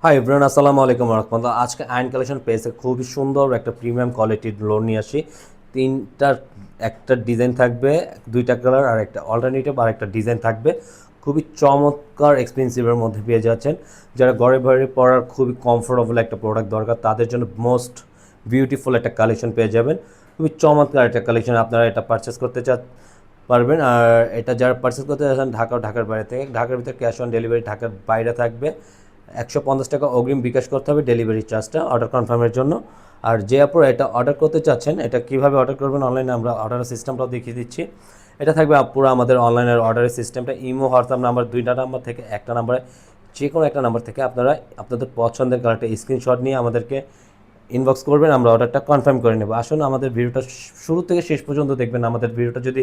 Hi everyone, আসসালামু আলাইকুম রহমতুল্লাহ। আজকে আয়ন কালেকশন পেজে খুবই সুন্দর একটা প্রিমিয়াম কোয়ালিটির লোন নিয়ে আসি। তিনটার একটা ডিজাইন থাকবে, দুইটা কালার, আর একটা অল্টারনেটিভ আর একটা ডিজাইন থাকবে। খুবই চমৎকার এক্সপেন্সিভের মধ্যে পেয়ে যাচ্ছেন। যারা ঘরে ঘরে পড়ার খুবই কমফোর্টেবল একটা প্রোডাক্ট দরকার, তাদের জন্য মোস্ট বিউটিফুল একটা কালেকশন পেয়ে যাবেন। খুবই চমৎকার একটা কালেকশন, আপনারা এটা পারচেস করতে পারবেন। আর এটা যারা পারচেস করতে চাচ্ছেন ঢাকার বাইরে থেকে, ঢাকার ভিতরে ক্যাশ অন ডেলিভারি, ঢাকার বাইরে থাকবে 150 টাকা অগ্রিম বিকাশ করতে হবে ডেলিভারি চার্জটা অর্ডার কনফার্মের জন্য। আর যে আপনারা এটা অর্ডার করতে চাচ্ছেন, এটা কীভাবে অর্ডার করবেন অনলাইনে আমরা অর্ডারের সিস্টেমটাও দেখিয়ে দিচ্ছি। এটা থাকবে পুরো আমাদের অনলাইনের অর্ডারের সিস্টেমটা। ইমো হোয়াটসঅ্যাপ নাম্বার, দুইটা নাম্বার থেকে একটা নাম্বারে, যে কোনো একটা নাম্বার থেকে আপনারা আপনাদের পছন্দের কালারটা স্ক্রিনশট নিয়ে আমাদেরকে ইনবক্স করবেন, আমরা অর্ডারটা কনফার্ম করে নেব। আসুন আমাদের ভিডিওটা শুরু থেকে শেষ পর্যন্ত দেখবেন। আমাদের ভিডিওটা যদি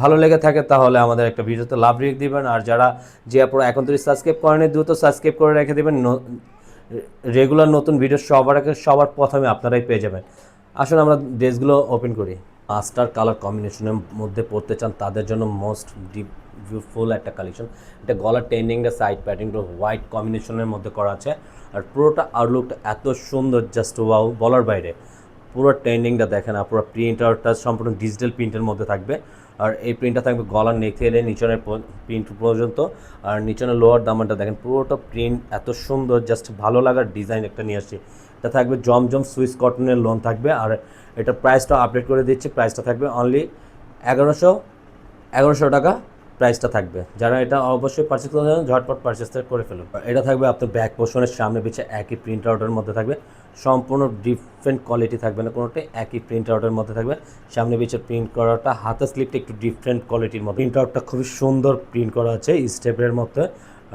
ভালো লেগে থাকে তাহলে আমাদের একটা ভিডিওতে লাভ রেখে দিবেন। আর যারা যে আপনারা এখন থেকে সাবস্ক্রাইব করেনি, দ্রুত সাবস্ক্রাইব করে রেখে দেবেন। রেগুলার নতুন ভিডিও সবার প্রথমে আপনারাই পেয়ে যাবেন। আসুন আমরা ড্রেসগুলো ওপেন করি। মাস্টার কালার কম্বিনেশনের মধ্যে পড়তে চান তাদের জন্য মোস্ট বিউটিফুল একটা কালেকশন। এটা গলার টেন্ডিংটা, সাইড প্যাটিংটা হোয়াইট কম্বিনেশনের মধ্যে করা আছে। আর পুরোটা আউটলুকটা এত সুন্দর, জাস্ট ওয়াও, বলার বাইরে। পুরো ট্রেন্ডিংটা দেখেন, আর পুরো প্রিন্ট আউটটা সম্পূর্ণ ডিজিটাল প্রিন্টের মধ্যে থাকবে। আর এই প্রিন্টটা থাকবে গলার নেক থেকে নিচনের প্রিন্ট পর্যন্ত। আর নিচনের লোয়ার দামানটা দেখেন, পুরোটা প্রিন্ট এত সুন্দর, জাস্ট ভালো লাগার ডিজাইন একটা নিয়ে আসছি। এটা থাকবে জমজম সুইস কটনের লোন থাকবে। আর এটা প্রাইসটা আপডেট করে দিচ্ছি, প্রাইসটা থাকবে অনলি 1100 টাকা প্রাইসটা থাকবে। যারা এটা অবশ্যই পারচেস করতে চান ঝটপট পারচেসটা করে ফেলুন। এটা থাকবে আপনার ব্যাক পোর্শনের সামনে পিছে একই প্রিন্ট আউটের মধ্যে থাকবে, সম্পূর্ণ ডিফারেন্ট কোয়ালিটি থাকবে না কোনোটাই, একই প্রিন্ট আউটের মধ্যে থাকবে। সামনে পিছে প্রিন্ট করাটা, হাতের স্লিপটা একটু ডিফারেন্ট কোয়ালিটির মধ্যে। প্রিন্ট আউটটা খুবই সুন্দর প্রিন্ট করা আছে স্টেপের মধ্যে।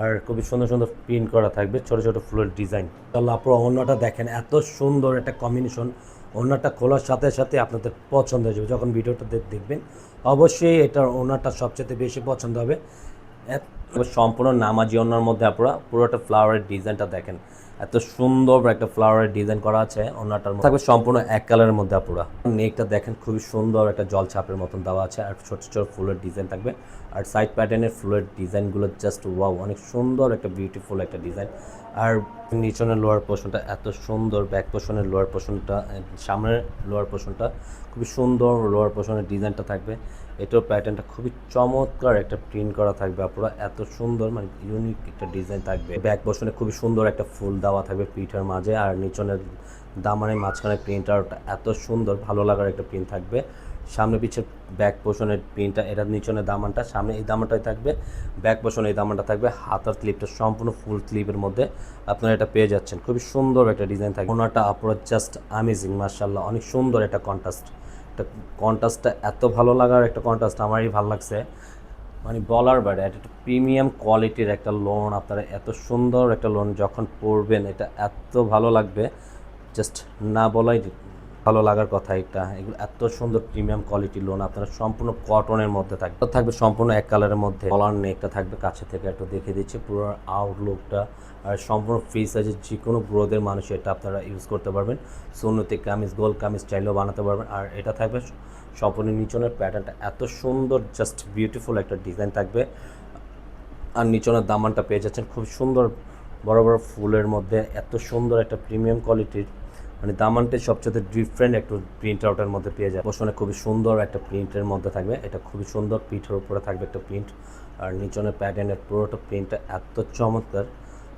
আর খুবই সুন্দর সুন্দর প্রিন্ট করা থাকবে, ছোটো ছোটো ফুলের ডিজাইন। তাহলে আপনারা অন্যটা দেখেন, এত সুন্দর একটা কম্বিনেশন। ওনারটা খোলার সাথে সাথে আপনাদের পছন্দ হয়ে যাবে। যখন ভিডিওটা দেখবেন অবশ্যই এটার ওনারটা সবচেয়ে বেশি পছন্দ হবে। সম্পূর্ণ নামাজি ওনার মধ্যে আপনারা পুরোটা ফ্লাওয়ারের ডিজাইনটা দেখেন, এত সুন্দর একটা ফ্লাওয়ারের ডিজাইন করা আছে। ওনারটার থাকবে সম্পূর্ণ এক কালারের মধ্যে আপনারা। নেকটা দেখেন, খুবই সুন্দর একটা জল ছাপের মতন দেওয়া আছে। আর ছোট ছোট ফুলের ডিজাইন থাকবে। আর সাইড প্যাটার্নের ফুলের ডিজাইনগুলো জাস্ট ওয়াও, অনেক সুন্দর একটা বিউটিফুল একটা ডিজাইন। আর নিচনের লোয়ার পোর্শনটা এত সুন্দর, ব্যাক পোর্শনের লোয়ার পোর্শনটা, সামনের লোয়ার পোর্শনটা খুবই সুন্দর। লোয়ার পোর্শনের ডিজাইনটা থাকবে, এটার প্যাটার্নটা খুবই চমৎকার একটা প্রিন্ট করা থাকবে। আপনারা এত সুন্দর, মানে ইউনিক একটা ডিজাইন থাকবে। ব্যাক পোর্শনে খুবই সুন্দর একটা ফুল দেওয়া থাকবে পিঠের মাঝে। আর নিচনের দামানের মাঝখানে প্রিন্ট আউটটা এত সুন্দর, ভালো লাগার একটা প্রিন্ট থাকবে। সামনে পিছের ব্যাক পোর্শনের প্রিন্টটা, এটা নিচনের দামানটা, সামনে এই দামানটাই থাকবে, ব্যাক পোর্শনে এই দামানটা থাকবে। হাতার ক্লিপটা সম্পূর্ণ ফুল ক্লিপের মধ্যে আপনারা এটা পেয়ে যাচ্ছেন। খুবই সুন্দর একটা ডিজাইন থাকবে। ওনাটা আপনারা জাস্ট অ্যামেজিং, মাশাআল্লাহ, অনেক সুন্দর একটা কন্ট্রাস্টটা এত ভালো লাগার একটা কন্ট্রাস্ট, আমারই ভালো লাগছে, মানে বলার বাইরে। এটা একটা প্রিমিয়াম কোয়ালিটির একটা লোন। আপনারা এত সুন্দর একটা লোন যখন পড়বেন, এটা এত ভালো লাগবে, জাস্ট না বলাই ভালো লাগার কথা। এগুলো এত সুন্দর প্রিমিয়াম কোয়ালিটির লোন আপনারা সম্পূর্ণ কটনের মধ্যে থাকবে সম্পূর্ণ এক কালারের মধ্যে। কলার নেকটা থাকবে, কাছে থেকে একটু দেখে দিচ্ছি পুরো আউটলুকটা। আর সম্পূর্ণ ফ্রি সাইজের যে কোনো গ্রোদের মানুষ এটা আপনারা ইউজ করতে পারবেন। সুন্নতি কামিজ, গোল কামিজ চাইলেও বানাতে পারবেন। আর এটা থাকবে সম্পূর্ণ নিচনের প্যাটার্নটা এত সুন্দর, জাস্ট বিউটিফুল একটা ডিজাইন থাকবে। আর নিচনের দামানটা পেয়ে যাচ্ছেন খুব সুন্দর বড় বড় ফুলের মধ্যে, এত সুন্দর একটা প্রিমিয়াম কোয়ালিটির, মানে দামানটা সবচেয়ে ডিফারেন্ট একটু প্রিন্ট আউটের মধ্যে পেয়ে যায়। পোষণে খুবই সুন্দর একটা প্রিন্টের মধ্যে থাকবে। এটা খুবই সুন্দর, পিঠের উপরে থাকবে একটা প্রিন্ট। আর নিচনের প্যাটার্নের পুরোটা প্রিন্টটা এত চমৎকার,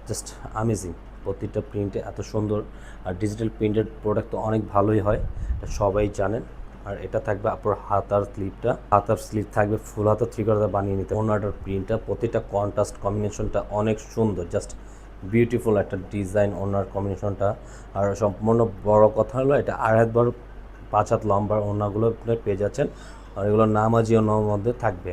জাস্ট অ্যামেজিং। প্রতিটা প্রিন্টে এত সুন্দর। আর ডিজিটাল প্রিন্টের প্রোডাক্ট তো অনেক ভালোই হয়, এটা সবাই জানেন। আর এটা থাকবে আপনার হাতার স্লিপ থাকবে ফুল হাতা 3/4 বানিয়ে নিতে। ওনাটার প্রিন্টটা, প্রতিটা কন্ট্রাস্ট কম্বিনেশনটা অনেক সুন্দর, জাস্ট বিউটিফুল একটা ডিজাইন ওনার কম্বিনেশনটা। আর সম্পূর্ণ বড় কথা হলো এটা 2.5 হাত বড় 5 হাত লম্বার ওনাগুলো আপনি পেয়ে যাচ্ছেন। আর এগুলো নামাজি ওনার মধ্যে থাকবে।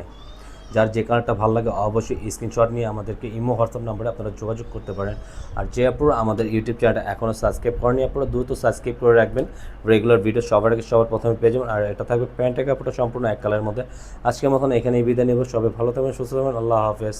যার যে কালারটা ভালো লাগে অবশ্যই স্ক্রিনশট নিয়ে আমাদেরকে ইমো হোয়াটসঅ্যাপ নাম্বারে আপনারা যোগাযোগ করতে পারেন। আর যে আপনারা আমাদের ইউটিউব চ্যানেলটা এখনও সাবস্ক্রাইব করেনি, আপনারা দ্রুত সাবস্ক্রাইব করে রাখবেন। রেগুলার ভিডিও সবার প্রথমে পেয়ে যাবেন। আর এটা থাকবে প্যান্টের কাপড়টা সম্পূর্ণ এক কালারের মধ্যে। আজকের মতন এখানেই বিদায় নেব। সবাই ভালো থাকবেন, সুস্থ থাকবেন, আল্লাহ হাফেজ।